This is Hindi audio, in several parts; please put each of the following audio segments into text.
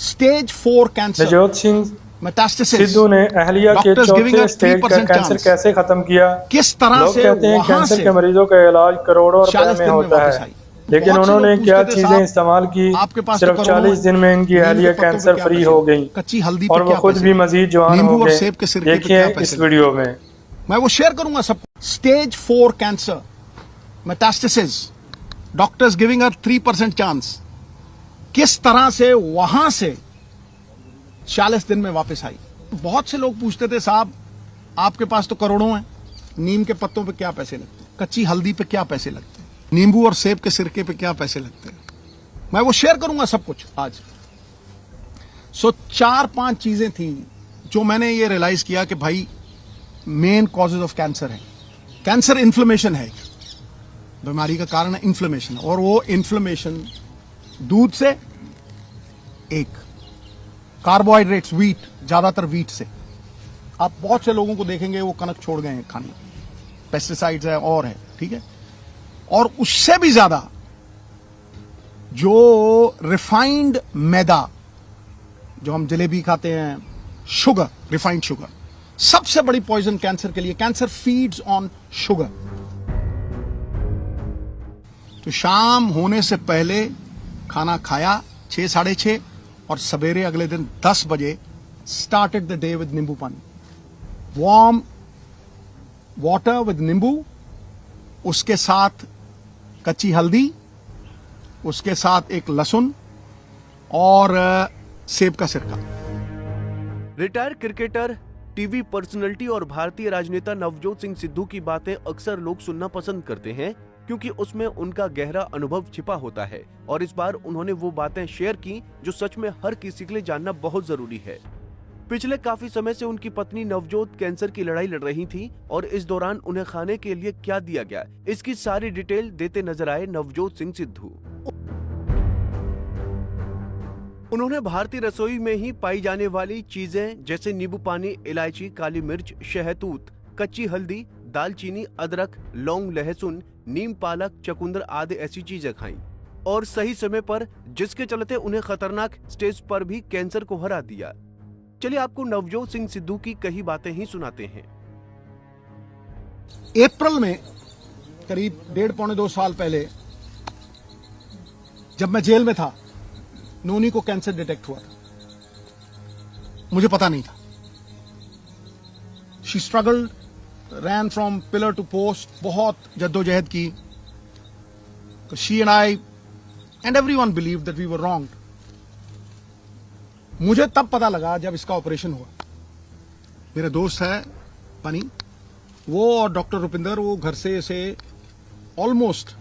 Stage 4 cancer. Navjot Singh metastasis. Sidhu ने अहलिया के चौथे स्टेज का कैंसर कैसे खत्म किया? किस तरह लोग से कहते हैं वहां कैंसर से के मरीजों का इलाज करोड़ों रुपए 40 में दिन में होता वापस है, आई। लेकिन बहुत से उन्होंने लोग क्या पूछते थे, चीजें साहब, इस्तेमाल की? आपके पास तो सिर्फ करोड़ों 40 दिन में इनकी नीम अहलिया के पत्तों पे कैंसर क्या फ्री पैसे हो लगते? गई कच्ची हल्दी पे और वो क्या खुद पैसे भी लगते? मजीद जवान हो नींबू और गए। सेब के सिरके पे देखिए क्या पैसे इस लगते? वीडियो में मैं वो शेयर करूंगा सब। Stage 4 cancer, metastasis, doctors giving her 3% chance. किस तरह से वहां से 40 दिन में वापस आई। बहुत से लोग पूछते थे, साहब आपके पास तो करोड़ों हैं, नीम के पत्तों पे क्या पैसे लगते हैं? कच्ची हल्दी पे क्या पैसे लगते हैं? नींबू और सेब के सिरके पे क्या पैसे लगते हैं? मैं वो शेयर करूंगा सब कुछ आज। सो 4-5 चीजें थी जो मैंने ये रियलाइज किया कि भाई मेन कॉजेज ऑफ कैंसर है। कैंसर इन्फ्लेमेशन है, बीमारी का कारण है इन्फ्लेमेशन, और वो इन्फ्लेमेशन दूध से, एक कार्बोहाइड्रेट्स, व्हीट, ज्यादातर व्हीट से। आप बहुत से लोगों को देखेंगे वो कनक छोड़ गए हैं खाने, पेस्टिसाइड्स है और है, ठीक है। और उससे भी ज्यादा जो रिफाइंड मैदा, जो हम जलेबी खाते हैं, शुगर, रिफाइंड शुगर, सबसे बड़ी पॉइजन कैंसर के लिए। Cancer feeds on sugar. तो शाम होने से पहले खाना खाया 6, 6:30, और सवेरे अगले दिन 10 बजे स्टार्टेड द डे विद नींबू पानी, वार्म वाटर विद नींबू, उसके साथ कच्ची हल्दी, उसके साथ एक लहसुन और सेब का सिरका। रिटायर्ड क्रिकेटर, टीवी पर्सनैलिटी और भारतीय राजनेता नवजोत सिंह सिद्धू की बातें अक्सर लोग सुनना पसंद करते हैं, क्योंकि उसमें उनका गहरा अनुभव छिपा होता है। और इस बार उन्होंने वो बातें शेयर की जो सच में हर किसी के लिए जानना बहुत जरूरी है। पिछले काफी समय से उनकी पत्नी नवजोत कैंसर की लड़ाई लड़ रही थी, और इस दौरान उन्हें खाने के लिए क्या दिया गया, इसकी सारी डिटेल देते नजर आए नवजोत सिंह सिद्धू। उन्होंने भारतीय रसोई में ही पाई जाने वाली चीजें जैसे नींबू पानी, इलायची, काली मिर्च, शहतूत, कच्ची हल्दी, दालचीनी, अदरक, लौंग, लहसुन, नीम, पालक, चकुंदर आदि ऐसी चीजें खाई, और सही समय पर, जिसके चलते उन्हें खतरनाक स्टेज पर भी कैंसर को हरा दिया। चलिए आपको नवजोत सिंह सिद्धू की कई बातें ही सुनाते हैं। अप्रैल में करीब 1.5-2 साल पहले जब मैं जेल में था, नोनी को कैंसर डिटेक्ट हुआ था। मुझे पता नहीं था। She struggled, ran from pillar to post, बहुत जद्दोजहद की। तो she and I and everyone believed that we were wrong. मुझे तब पता लगा जब इसका ऑपरेशन हुआ। मेरे दोस्त है पनी, वो और डॉक्टर रुपिंदर, वो घर से almost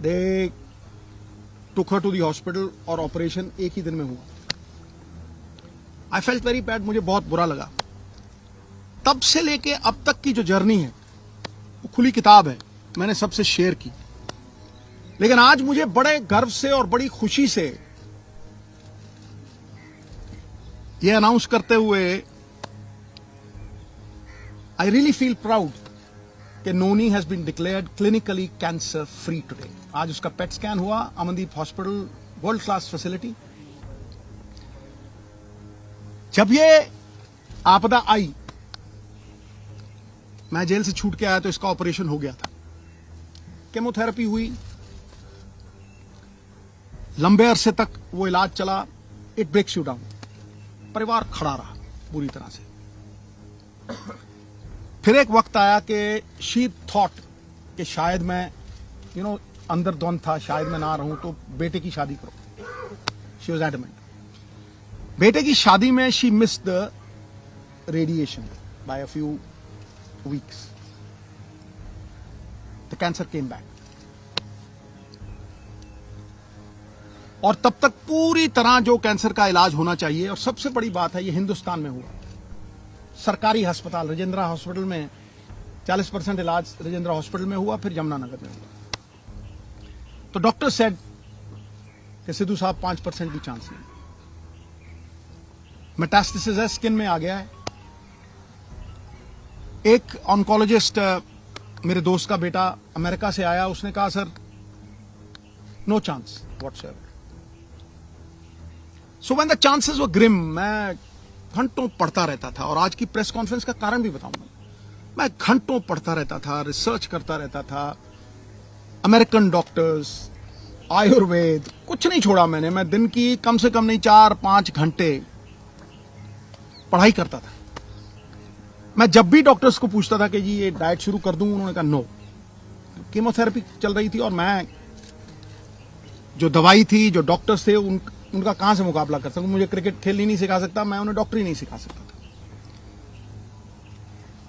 they took her to the hospital, और ऑपरेशन एक ही दिन में हुआ। आई फेल्ट वेरी बैड, मुझे बहुत बुरा लगा। तब से लेके अब तक की जो जर्नी है वो खुली किताब है, मैंने सबसे शेयर की। लेकिन आज मुझे बड़े गर्व से और बड़ी खुशी से यह अनाउंस करते हुए आई रियली फील प्राउड कि Noni has been declared clinically cancer free today. आज उसका पेट स्कैन हुआ, Amandeep hospital, world class facility. जब ये आपदा आई, मैं जेल से छूट के आया तो इसका ऑपरेशन हो गया था। केमोथेरेपी हुई, लंबे अरसे तक वो इलाज चला। It breaks you down. परिवार खड़ा रहा पूरी तरह से। फिर एक वक्त आया कि शी थॉट कि शायद मैं अंदर द्वंद था, शायद मैं ना रहूं, तो बेटे की शादी करो। She was adamant. बेटे की शादी में she missed the radiation by a few weeks. The cancer came back. और तब तक पूरी तरह जो कैंसर का इलाज होना चाहिए, और सबसे बड़ी बात है ये हिंदुस्तान में हुआ। सरकारी अस्पताल राजेंद्र हॉस्पिटल में 40% इलाज राजेंद्र हॉस्पिटल में हुआ, फिर यमुनानगर में हुआ। तो डॉक्टर सेड कि सिद्धू साहब 5% भी चांस नहीं, मेटास्टेसिस है, स्किन में आ गया है। एक ऑन्कोलॉजिस्ट, मेरे दोस्त का बेटा अमेरिका से आया, उसने कहा sir no chance whatsoever. So when the chances were grim, मैं घंटों पढ़ता रहता था। और आज की प्रेस कॉन्फ्रेंस का कारण भी बताऊंगा। मैं घंटों पढ़ता रहता था, रिसर्च करता रहता था, अमेरिकन डॉक्टर्स, आयुर्वेद, कुछ नहीं छोड़ा मैंने। मैं दिन की कम से कम नहीं 4-5 घंटे पढ़ाई करता था। मैं जब भी डॉक्टर्स को पूछता था कि जी ये डाइट शुरू कर दूं, उन्होंने कहा नो, कीमोथेरेपी चल रही थी और मैं जो दवाई थी, जो डॉक्टर्स थे, उनका कहां से मुकाबला कर सकूं। मुझे क्रिकेट खेलनी नहीं सिखा सकता, मैं उन्हें डॉक्टरी नहीं सिखा सकता था।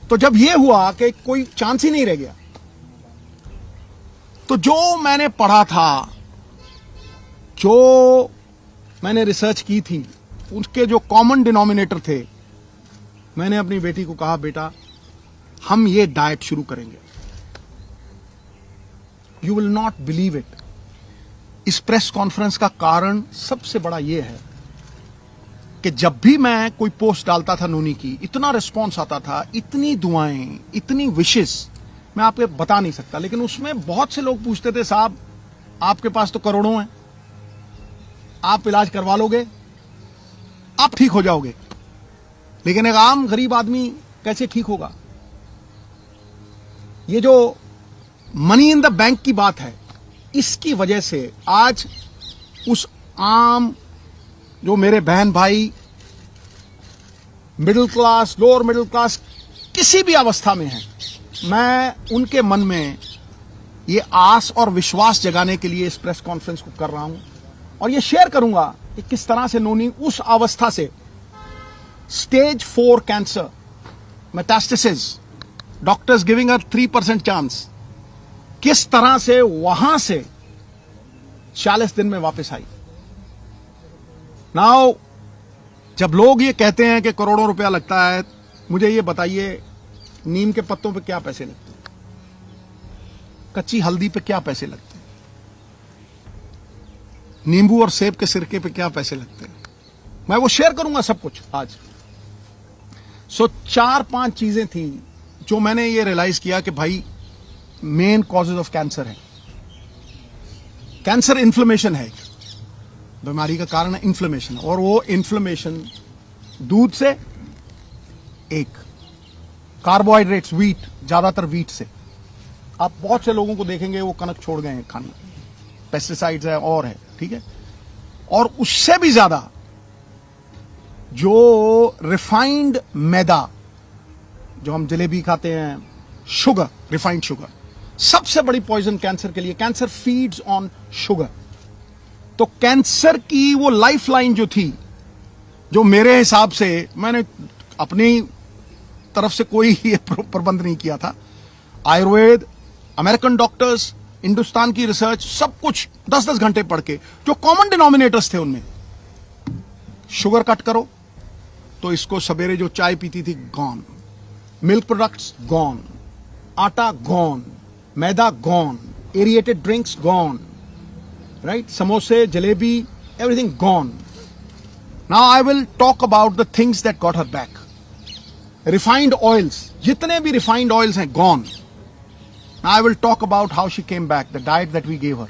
तो जब यह हुआ कि कोई चांस ही नहीं रह गया, तो जो मैंने पढ़ा था, जो मैंने रिसर्च की थी, उसके जो कॉमन डिनोमिनेटर थे, मैंने अपनी बेटी को कहा, बेटा हम ये डाइट शुरू करेंगे। You will not believe it. इस प्रेस कॉन्फ्रेंस का कारण सबसे बड़ा यह है कि जब भी मैं कोई पोस्ट डालता था नोनी की, इतना रिस्पॉन्स आता था, इतनी दुआएं, इतनी विशेस, मैं आपको बता नहीं सकता। लेकिन उसमें बहुत से लोग पूछते थे, साहब आपके पास तो करोड़ों हैं, आप इलाज करवा लोगे, आप ठीक हो जाओगे, लेकिन एक आम गरीब आदमी कैसे ठीक होगा। ये जो मनी इन द बैंक की बात है, इसकी वजह से आज उस आम जो मेरे बहन भाई middle class, lower middle class, किसी भी अवस्था में हैं, मैं उनके मन में ये आस और विश्वास जगाने के लिए इस प्रेस कॉन्फ्रेंस को कर रहा हूं और ये शेयर करूंगा कि किस तरह से नोनी उस अवस्था से stage 4 cancer, metastasis, doctors giving her 3% chance, किस तरह से वहां से 40 दिन में वापस आई। नाउ जब लोग ये कहते हैं कि करोड़ों रुपया लगता है, मुझे ये बताइए नीम के पत्तों पे क्या पैसे लगते हैं, कच्ची हल्दी पे क्या पैसे लगते हैं, नींबू और सेब के सिरके पे क्या पैसे लगते हैं। मैं वो शेयर करूंगा सब कुछ आज। सो 4-5 चीजें थी जो मैंने ये रियलाइज किया कि भाई मेन कॉजेज ऑफ कैंसर है। कैंसर इन्फ्लेमेशन है, बीमारी का कारण है इन्फ्लेमेशन, और वो इन्फ्लेमेशन दूध से, एक कार्बोहाइड्रेट्स, व्हीट, ज्यादातर व्हीट से। आप बहुत से लोगों को देखेंगे वो कनक छोड़ गए हैं खाने, पेस्टिसाइड्स है और है, ठीक है। और उससे भी ज्यादा जो रिफाइंड मैदा, जो हम जलेबी खाते हैं, शुगर, रिफाइंड शुगर, सबसे बड़ी पॉइजन कैंसर के लिए। Cancer feeds on sugar. तो कैंसर की वो लाइफ लाइन जो थी, जो मेरे हिसाब से, मैंने अपनी तरफ से कोई प्रबंध नहीं किया था, आयुर्वेद, अमेरिकन डॉक्टर्स, हिंदुस्तान की रिसर्च, सब कुछ 10-10 घंटे पढ़ के, जो कॉमन डिनोमिनेटर्स थे उनमें, शुगर कट करो तो इसको सवेरे जो चाय पीती थी गॉन, मिल्क प्रोडक्ट्स गॉन, आटा गॉन, मैदा gone, aerated drinks gone, right, समोसे, जलेबी, everything gone. Now I will talk about the things that got her back. Refined oils, जितने भी रिफाइंड ऑयल्स हैं gone. I will talk about how she came back, the diet that we gave her.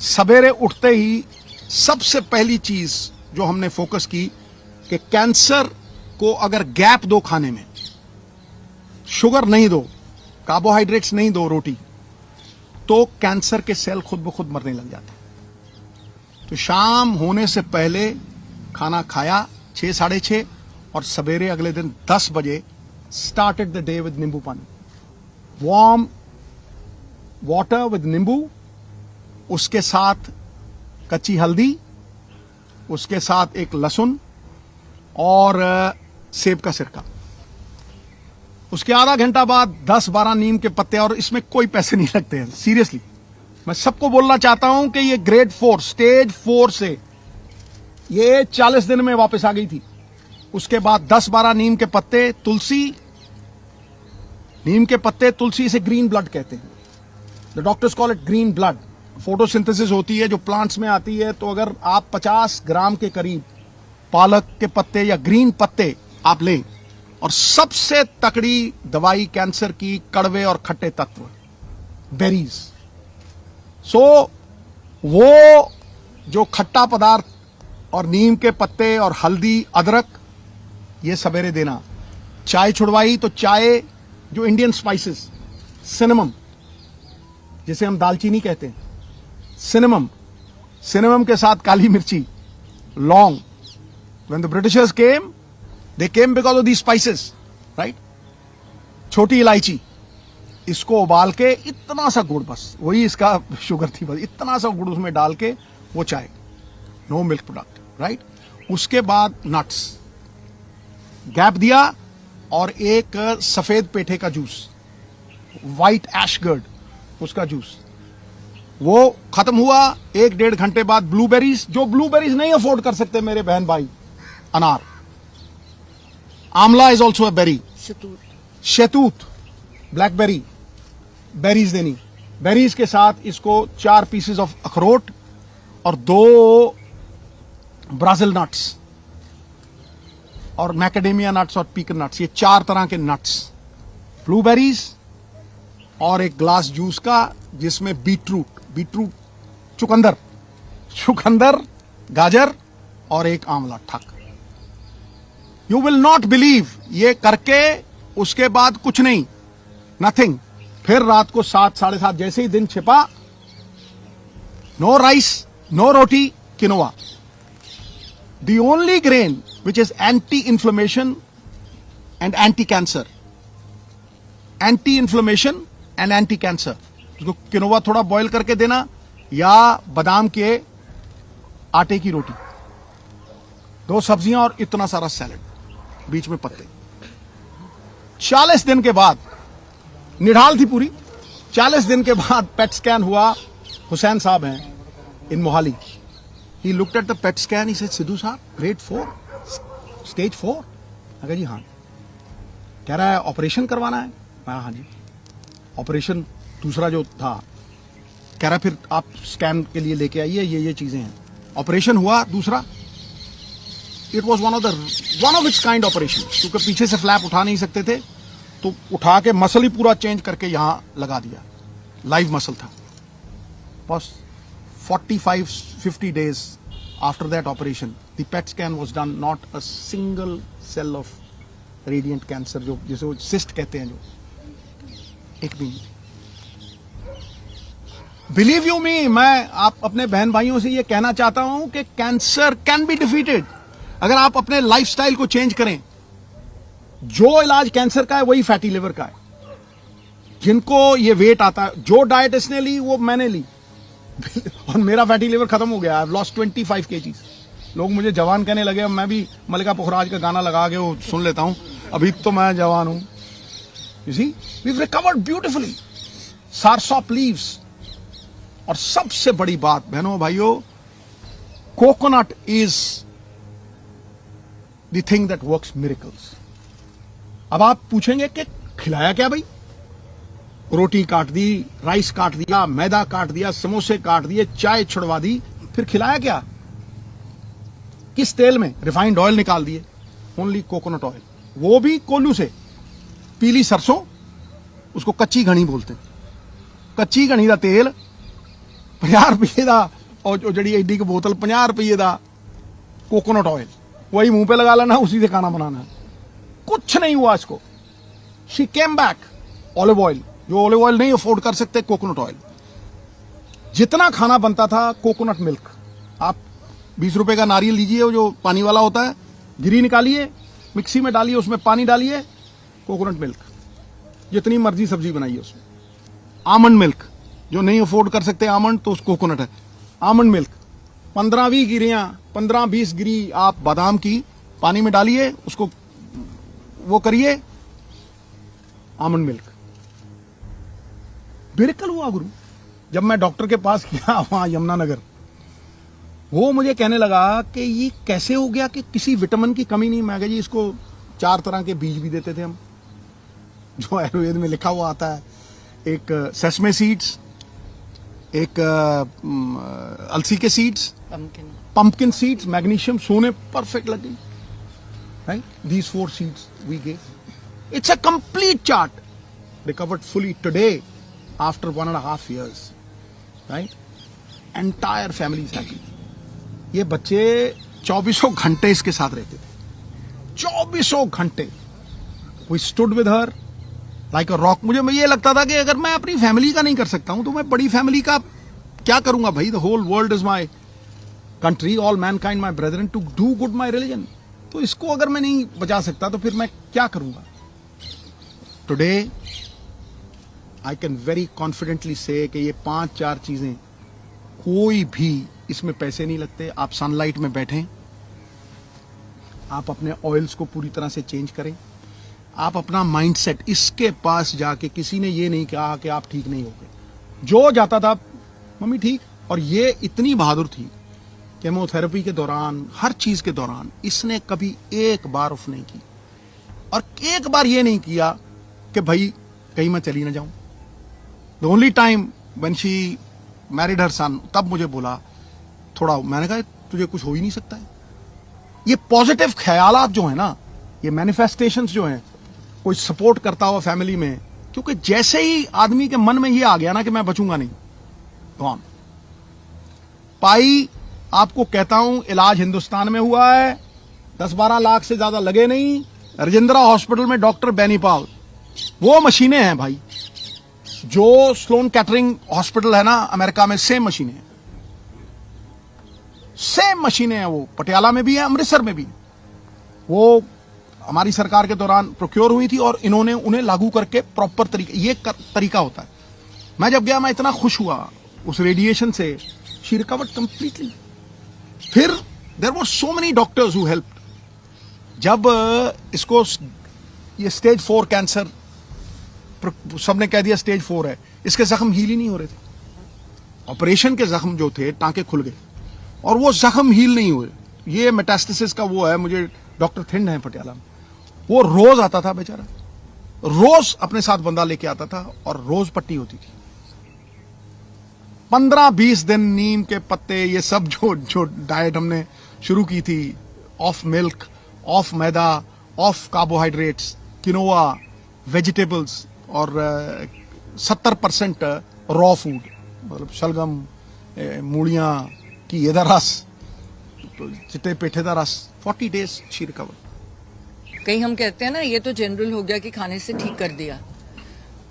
सवेरे उठते ही सबसे पहली चीज जो हमने फोकस की कि कैंसर को अगर गैप दो खाने में, शुगर नहीं दो, कार्बोहाइड्रेट्स नहीं दो, रोटी, तो कैंसर के सेल खुद ब खुद मरने लग जाते हैं। तो शाम होने से पहले खाना खाया 6-6:30 और सवेरे अगले दिन 10 बजे स्टार्टेड द डे विद नींबू पानी, वार्म वाटर विद नींबू, उसके साथ कच्ची हल्दी, उसके साथ एक लहसुन और सेब का सिरका। उसके आधा घंटा बाद 10-12 नीम के पत्ते, और इसमें कोई पैसे नहीं लगते हैं, सीरियसली। मैं सबको बोलना चाहता हूं कि ये ग्रेड 4, स्टेज 4 से ये 40 दिन में वापस आ गई थी। उसके बाद 10-12 नीम के पत्ते, तुलसी, नीम के पत्ते, तुलसी, इसे ग्रीन ब्लड कहते हैं। The doctors call it green blood. Photosynthesis होती है जो प्लांट्स में आती है, तो अगर आप 50 ग्राम के करीब पालक के पत्ते या ग्रीन पत्ते आप लें, और सबसे तकड़ी दवाई कैंसर की, कड़वे और खट्टे तत्व, बेरीज। सो वो जो खट्टा पदार्थ और नीम के पत्ते और हल्दी, अदरक, ये सवेरे देना। चाय छुड़वाई तो चाय, जो इंडियन स्पाइसेस, सिनेमम, जिसे हम दालचीनी कहते हैं, सिनेमम के साथ काली मिर्ची, लौंग। When the Britishers came, they came because of these spices, right? छोटी इलायची, इसको उबाल के इतना सा गुड़, बस वही इसका शुगर थी, बस इतना सा गुड़ उसमें डाल के वो चाय, नो मिल्क प्रोडक्ट, राइट? उसके बाद नट्स, गैप दिया, और एक सफेद पेठे का जूस, व्हाइट एशगर्ड, उसका जूस, वो खत्म हुआ। 1-1.5 घंटे बाद ब्लूबेरीज, जो ब्लूबेरीज नहीं अफोर्ड कर सकते मेरे बहन भाई, अनार, amla is also a berry, शहतूत, ब्लैकबेरी, बेरीज देनी। बेरीज के साथ इसको 4 पीसेस ऑफ अखरोट और 2 ब्राजील नट्स और मैकेडेमिया नट्स और पीकन नट्स, ये 4 तरह के नट्स, ब्लूबेरीज, और एक ग्लास जूस का जिसमें बीटरूट, चुकंदर, गाजर और एक आंवला, ठक। यू विल नॉट बिलीव, ये करके उसके बाद कुछ नहीं, नथिंग। फिर रात को 7-7:30 जैसे ही दिन छिपा, no rice, no roti, quinoa, the only grain which is anti-inflammation and anti-cancer, anti-inflammation and anti-cancer। उसको किनोवा थोड़ा बॉईल करके देना, या बादाम के आटे की रोटी, 2 सब्जियां और इतना सारा सैलेड, बीच में पत्ते। 40 दिन के बाद, निढाल थी पूरी, 40 दिन के बाद पेट स्कैन हुआ। हुसैन साहब हैं इन Mohali, he looked at the PET scan, he said, Sidhu साहब, grade 4, stage 4। अगर जी हाँ, कह रहा है ऑपरेशन करवाना है। हाँ जी, ऑपरेशन दूसरा जो था, कह रहा फिर आप स्कैन के लिए लेके आइए, ये चीजें हैं। ऑपरेशन हुआ दूसरा, it was one of its kind operation, क्योंकि पीछे से फ्लैप उठा नहीं सकते थे, तो उठा के मसल ही पूरा चेंज करके यहां लगा दिया, लाइव मसल था। बस 45-50 days after that operation, the PET scan was done, not a single cell of radiant cancer, जो जिसे वो cyst कहते हैं, जो एक भी। बिलीव यू मी, मैं आप अपने बहन भाइयों से ये कहना चाहता हूं कि कैंसर कैन बी डिफीटेड अगर आप अपने लाइफस्टाइल को चेंज करें। जो इलाज कैंसर का है वही फैटी लिवर का है। जिनको ये वेट आता है, जो डाइट इसने ली वो मैंने ली और मेरा फैटी लिवर खत्म हो गया। I have lost 25 kgs। लोग मुझे जवान कहने लगे, अब मैं भी मल्लिका पुखराज का गाना लगा के वो सुन लेता हूं, अभी तो मैं जवान हूं। You see, we have recovered beautifully. Soursop leaves, और सबसे बड़ी बात बहनों भाइयों, coconut is the thing that works miracles. अब आप पूछेंगे कि खिलाया क्या भाई? रोटी काट दी, राइस काट दिया, मैदा काट दिया, समोसे काट दिए, चाय छुड़वा दी, फिर खिलाया क्या? किस तेल में? रिफाइंड ऑयल निकाल दिए, ओनली कोकोनट ऑयल, वो भी कोल्लू से। पीली सरसों, उसको कच्ची घनी बोलते हैं। कच्ची घनी का तेल 50 रुपये का, और जड़ी एडी की बोतल 50 रुपये का कोकोनट ऑयल, वही मुंह पे लगा लेना, उसी से खाना बनाना। कुछ नहीं हुआ इसको। She came back. Olive oil, जो ऑलिव ऑयल नहीं अफोर्ड कर सकते, कोकोनट ऑयल। जितना खाना बनता था, कोकोनट मिल्क। आप 20 रुपए का नारियल लीजिए, वो जो पानी वाला होता है, गिरी निकालिए, मिक्सी में डालिए, उसमें पानी डालिए, कोकोनट मिल्क, जितनी मर्जी सब्जी बनाइए उसमें। आमंड मिल्क, जो नहीं अफोर्ड कर सकते आमंड, तो कोकोनट है। आमंड मिल्क 15-20 गिरियां, 15-20 गिरी आप बादाम की पानी में डालिए, उसको वो करिए, आमंड मिल्क। मिरेकल हुआ गुरु। जब मैं डॉक्टर के पास गया वहां यमुनानगर, वो मुझे कहने लगा कि ये कैसे हो गया कि किसी विटामिन की कमी नहीं। मैं कहा जी, इसको 4 तरह के बीज भी देते थे हम, जो आयुर्वेद में लिखा हुआ आता है। एक सेसमे सीड्स, एक अलसी के सीड्स, पंपकिन सीड्स, मैग्नीशियम, सोने परफेक्ट लगी। Right, these 4 seeds we gave. It's a complete chart, recovered fully today after 1.5 years, right? Entire family is happy. ये बच्चे 24 घंटे इसके साथ रहते थे, 24 घंटे। We stood with her like a rock. मुझे ये लगता था कि अगर मैं अपनी फैमिली का नहीं कर सकता हूं तो मैं बड़ी फैमिली का क्या करूंगा भाई। The whole world is my country, all mankind my brethren, to do good my religion. तो इसको अगर मैं नहीं बचा सकता तो फिर मैं क्या करूंगा। Today I can very confidently से कि ये 5-4 चीजें, कोई भी इसमें पैसे नहीं लगते। आप सनलाइट में बैठें, आप अपने ऑयल्स को पूरी तरह से चेंज करें, आप अपना माइंडसेट, इसके पास जाके किसी ने ये नहीं कहा कि आप ठीक नहीं होगे। जो जाता था मम्मी ठीक, और ये इतनी बहादुर थी केमोथेरेपी के दौरान, हर चीज के दौरान इसने कभी एक बार ऑफ नहीं की, और एक बार ये नहीं किया कि भाई कहीं मैं चली ना जाऊं। The only time when she married her son, तब मुझे बोला थोड़ा, मैंने कहा तुझे कुछ हो ही नहीं सकता है। ये पॉजिटिव ख्यालात जो है ना, ये मैनिफेस्टेशंस जो हैं, कोई सपोर्ट करता हुआ फैमिली में, क्योंकि जैसे ही आदमी के मन में ये आ गया ना कि मैं बचूंगा नहीं, कौन पाई, आपको कहता हूं इलाज हिंदुस्तान में हुआ है, 10-12 लाख से ज्यादा लगे नहीं। राजेंद्रा हॉस्पिटल में डॉक्टर बेनीपाल, वो मशीनें हैं भाई, जो स्लोन कैटरिंग हॉस्पिटल है ना अमेरिका में, सेम मशीनें हैं, सेम मशीनें हैं। वो पटियाला में भी है, अमृतसर में भी। वो हमारी सरकार के दौरान प्रोक्योर हुई थी और इन्होंने उन्हें लागू करके प्रॉपर तरीके, ये तरीका होता है। मैं जब गया मैं इतना खुश हुआ उस रेडिएशन से, शी रिकवर्ड कंप्लीटली। फिर there were so many doctors who helped. जब इसको ये स्टेज 4 कैंसर, सबने कह दिया स्टेज 4 है, इसके जख्म हील ही नहीं हो रहे थे। ऑपरेशन के जख्म जो थे, टांके खुल गए और वो जख्म हील नहीं हुए। ये मेटास्टेसिस का वो है, मुझे डॉक्टर थिंड है पटियाला में, वो रोज आता था बेचारा, रोज अपने साथ बंदा लेके आता था और रोज पट्टी होती थी। 15-20 दिन नीम के पत्ते, ये सब जो डाइट हमने शुरू की थी, of milk, of maida, of carbohydrates, quinoa, vegetables, और 70% रॉ फूड, मतलब शलगम, मूलियां की ਇਹਦਾ रस, चिट्टे पेठे का रस। 40 days शी रिकवर। कहीं हम कहते हैं ना ये तो जनरल हो गया कि खाने से ठीक कर दिया,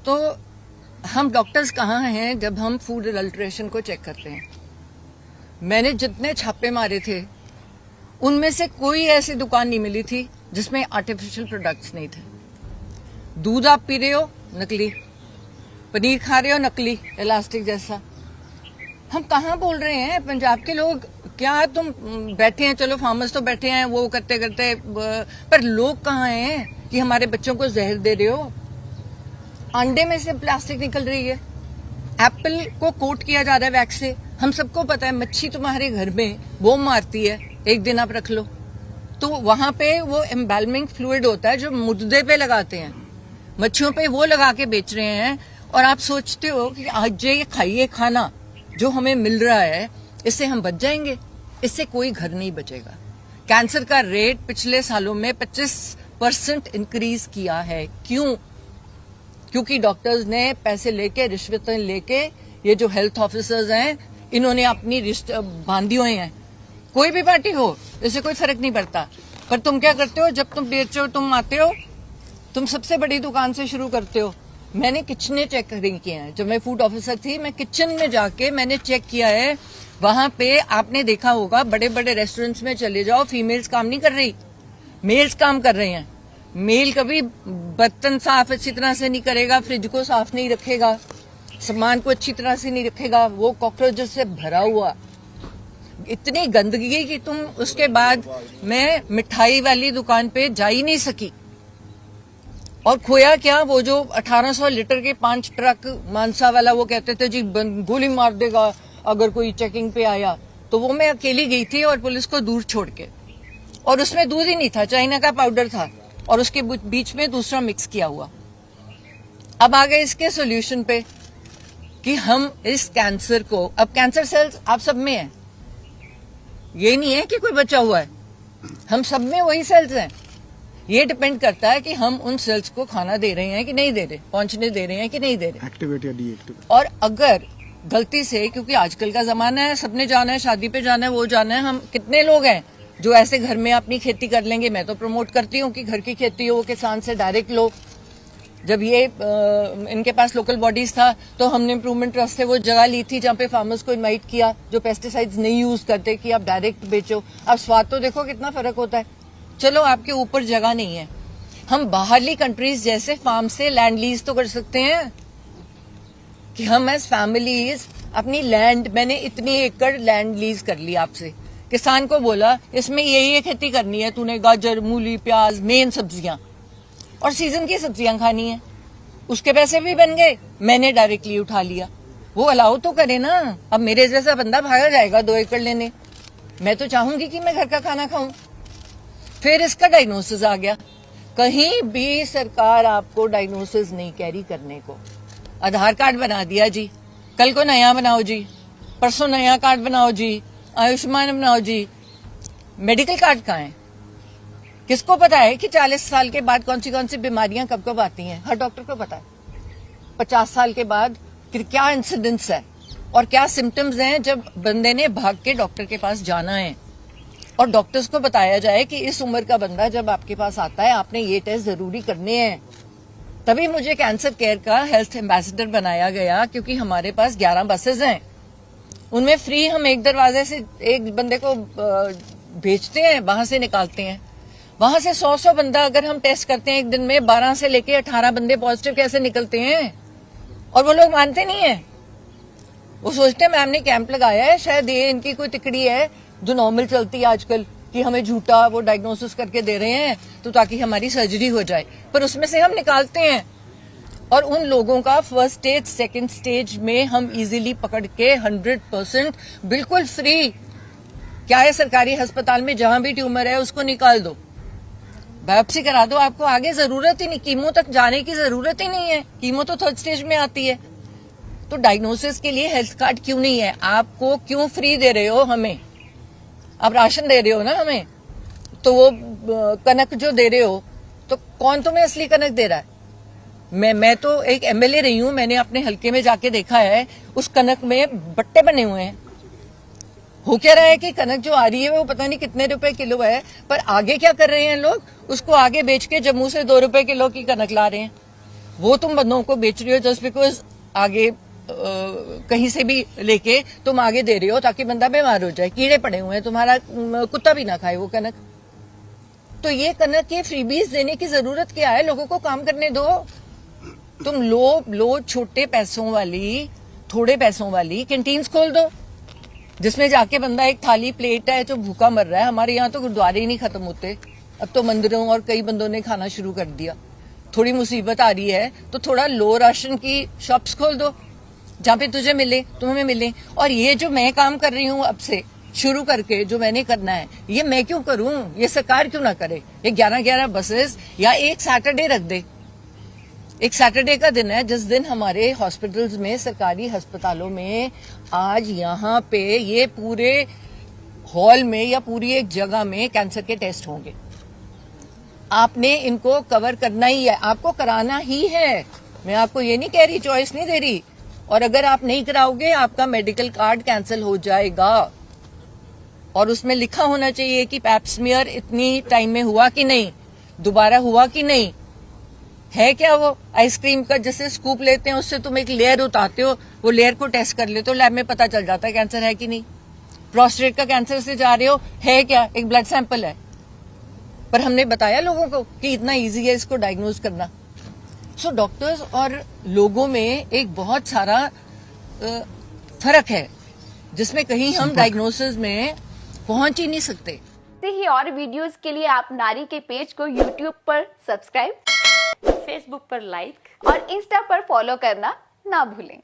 तो हम डॉक्टर्स कहाँ हैं जब हम फूड अडल्ट्रेशन को चेक करते हैं। मैंने जितने छापे मारे थे उनमें से कोई ऐसी दुकान नहीं मिली थी जिसमें आर्टिफिशियल प्रोडक्ट्स नहीं थे। दूध आप पी रहे हो नकली, पनीर खा रहे हो नकली, इलास्टिक जैसा। हम कहाँ बोल रहे हैं पंजाब के लोग, क्या तुम बैठे हैं, चलो फार्मर्स तो बैठे हैं वो करते करते, पर लोग कहाँ हैं कि हमारे बच्चों को जहर दे रहे हो। अंडे में से प्लास्टिक निकल रही है, एप्पल को कोट किया जा रहा है वैक्स से। हम सबको पता है मच्छी तुम्हारे घर में वो मारती है, एक दिन आप रख लो तो वहां पे वो एम्बैलमिंग फ्लूइड होता है जो मुर्दे पे लगाते हैं, मच्छियों पे वो लगा के बेच रहे हैं। और आप सोचते हो कि आज ये खाइए खाना जो हमें मिल रहा है, इससे हम बच जाएंगे? इससे कोई घर नहीं बचेगा। कैंसर का रेट पिछले सालों में 25% इंक्रीज किया है। क्यों? क्योंकि डॉक्टर्स ने पैसे लेके, रिश्वतें लेके, ये जो हेल्थ ऑफिसर्स हैं इन्होंने अपनी रिश्ते बांधी हुए हैं। कोई भी पार्टी हो, इससे कोई फर्क नहीं पड़ता। पर तुम क्या करते हो, जब तुम बेचो, तुम आते हो, तुम सबसे बड़ी दुकान से शुरू करते हो। मैंने किचने चेक नहीं किए हैं। जब मैं फूड ऑफिसर थी, मैं किचन में जाके मैंने चेक किया है। वहां पे आपने देखा होगा, बड़े बड़े रेस्टोरेंट्स में चले जाओ, फीमेल्स काम नहीं कर रही, मेल्स काम कर रहे हैं। मेल कभी बर्तन साफ अच्छी तरह से नहीं करेगा, फ्रिज को साफ नहीं रखेगा, सामान को अच्छी तरह से नहीं रखेगा, वो कॉकरोचेस से भरा हुआ, इतनी गंदगी कि तुम उसके बाद मैं मिठाई वाली दुकान पे जा ही नहीं सकी। और खोया क्या, वो जो 1800 लीटर के 5 ट्रक मानसा वाला, वो कहते थे जी गोली मार देगा अगर कोई चेकिंग पे आया। तो वो मैं अकेली गई थी और पुलिस को दूर छोड़ के, और उसमें दूध ही नहीं था, चाइना का पाउडर था और उसके बीच में दूसरा मिक्स किया हुआ। अब आ गए इसके सोल्यूशन पे कि हम इस कैंसर को, अब कैंसर सेल्स आप सब में है, ये नहीं है कि कोई बचा हुआ है, हम सब में वही सेल्स हैं। ये डिपेंड करता है कि हम उन सेल्स को खाना दे रहे हैं कि नहीं दे रहे, पहुंचने दे रहे हैं कि नहीं दे रहे, एक्टिवेट या डीएक्टिवेट। और अगर गलती से, क्योंकि आजकल का जमाना है, सबने जाना है, शादी पे जाना है, वो जाना है, हम कितने लोग हैं जो ऐसे घर में अपनी खेती कर लेंगे, मैं तो प्रमोट करती हूँ कि घर की खेती हो, किसान से डायरेक्ट लो। जब ये इनके पास लोकल बॉडीज था तो हमने इम्प्रूवमेंट ट्रस्ट से वो जगह ली थी जहाँ पे फार्मर्स को इनवाइट किया जो पेस्टिसाइड्स नहीं यूज करते कि आप डायरेक्ट बेचो। अब स्वाद तो देखो कितना फर्क होता है। चलो आपके ऊपर जगह नहीं है, हम बाहरली कंट्रीज जैसे फार्म से लैंड लीज तो कर सकते हैं कि हम एज फैमिलीज अपनी लैंड, मैंने इतनी एकड़ लैंड लीज कर ली आपसे, किसान को बोला इसमें ये खेती करनी है, तूने गाजर, मूली, प्याज, मेन सब्जियां और सीजन की सब्जियां खानी है, उसके पैसे भी बन गए, मैंने डायरेक्टली उठा लिया। वो अलाउ तो करे ना। अब मेरे जैसा बंदा भागा जाएगा 2 एकड़ लेने, मैं तो चाहूंगी कि मैं घर का खाना खाऊं। फिर इसका डायग्नोसिस आ गया। कहीं भी सरकार आपको डायग्नोसिस नहीं कैरी करने को, आधार कार्ड बना दिया जी, कल को नया बनाओ जी, परसों नया कार्ड बनाओ जी, आयुष्मान बनाओ जी। मेडिकल कार्ड कहाँ है? किसको पता है कि 40 साल के बाद कौन सी बीमारियां कब कब आती हैं? हर डॉक्टर को पता है। 50 साल के बाद क्या इंसिडेंस है और क्या सिम्टम्स हैं जब बंदे ने भाग के डॉक्टर के पास जाना है। और डॉक्टर्स को बताया जाए कि इस उम्र का बंदा जब आपके पास आता है आपने ये टेस्ट जरूरी करने हैं। तभी मुझे कैंसर केयर का हेल्थ एम्बेसडर बनाया गया, क्योंकि हमारे पास 11 बसेज हैं, उनमें फ्री हम एक दरवाजे से एक बंदे को भेजते हैं, वहां से निकालते हैं। वहां से 100 बंदा अगर हम टेस्ट करते हैं एक दिन में, 12 से लेके 18 बंदे पॉजिटिव कैसे निकलते हैं? और वो लोग मानते नहीं है, वो सोचते हैं मैम ने कैंप लगाया है, शायद ये इनकी कोई तिकड़ी है जो नॉर्मल चलती है आजकल कि हमें झूठा वो डायग्नोसिस करके दे रहे हैं तो ताकि हमारी सर्जरी हो जाए, पर उसमें से हम निकालते हैं। और उन लोगों का फर्स्ट स्टेज, सेकंड स्टेज में हम इजीली पकड़ के 100% बिल्कुल फ्री, क्या है सरकारी अस्पताल में जहां भी ट्यूमर है उसको निकाल दो, बायोप्सी करा दो, आपको आगे जरूरत ही नहीं, कीमो तक जाने की जरूरत ही नहीं है, कीमो तो थर्ड स्टेज में आती है। तो डायग्नोसिस के लिए हेल्थ कार्ड क्यों नहीं है? आपको क्यों फ्री दे रहे हो हमें? आप राशन दे रहे हो ना हमें, तो वो कनक जो दे रहे हो तो कौन तुम्हें असली कनक दे रहा है? मैं तो एक एमएलए रही हूं, मैंने अपने हलके में जाके देखा है, उस कनक में बट्टे बने हुए हैं। हो क्या रहा है कि कनक जो आ रही है वो पता नहीं कितने रुपए किलो है, पर आगे क्या कर रहे हैं लोग, उसको आगे बेच के जम्मू से 2 रुपए किलो की कनक ला रहे हैं। वो तुम बंदों को बेच रही हो जस्ट बिकॉज आगे कहीं से भी लेके तुम आगे दे रहे हो ताकि बंदा बीमार हो जाए, कीड़े पड़े हुए हैं, तुम्हारा कुत्ता भी ना खाए वो कनक। तो ये कनक के फ्रीबीज देने की जरूरत क्या है? लोगों को काम करने दो। तुम लो छोटे पैसों वाली, थोड़े पैसों वाली कैंटीन्स खोल दो जिसमें जाके बंदा एक थाली प्लेट है जो भूखा मर रहा है। हमारे यहाँ तो गुरुद्वारे ही नहीं खत्म होते, अब तो मंदिरों और कई बंदों ने खाना शुरू कर दिया। थोड़ी मुसीबत आ रही है तो थोड़ा लो राशन की शॉप्स खोल दो जहाँ पे तुझे मिले, तुम्हें मिले। और ये जो मैं काम कर रही हूँ अब से शुरू करके, जो मैंने करना है, ये मैं क्यों करूं? ये सरकार क्यों ना करे? ये 11 बसेस या एक सैटरडे रख दे। एक सैटरडे का दिन है जिस दिन हमारे हॉस्पिटल्स में, सरकारी अस्पतालों में, आज यहाँ पे ये पूरे हॉल में या पूरी एक जगह में कैंसर के टेस्ट होंगे। आपने इनको कवर करना ही है, आपको कराना ही है। मैं आपको ये नहीं कह रही, चॉइस नहीं दे रही। और अगर आप नहीं कराओगे आपका मेडिकल कार्ड कैंसिल हो जाएगा। और उसमें लिखा होना चाहिए कि पैप स्मीयर इतनी टाइम में हुआ कि नहीं, दोबारा हुआ कि नहीं। है क्या वो आइसक्रीम का जैसे स्कूप लेते हैं उससे तुम एक लेयर उतारते हो, वो लेयर को टेस्ट कर लेते हो, लैब में पता चल जाता है कैंसर है कि नहीं। प्रोस्टेट का कैंसर से जा रहे हो, है क्या, एक ब्लड सैंपल है। पर हमने बताया लोगों को कि इतना इजी है इसको डायग्नोज करना। सो डॉक्टर्स और लोगों में एक बहुत सारा फर्क है जिसमें कहीं हम डायग्नोसिस में पहुंच ही नहीं सकते। ऐसे ही और वीडियोस के लिए आप नारी के पेज को यूट्यूब पर सब्सक्राइब, फेसबुक पर लाइक और इंस्टा पर फॉलो करना ना भूलें।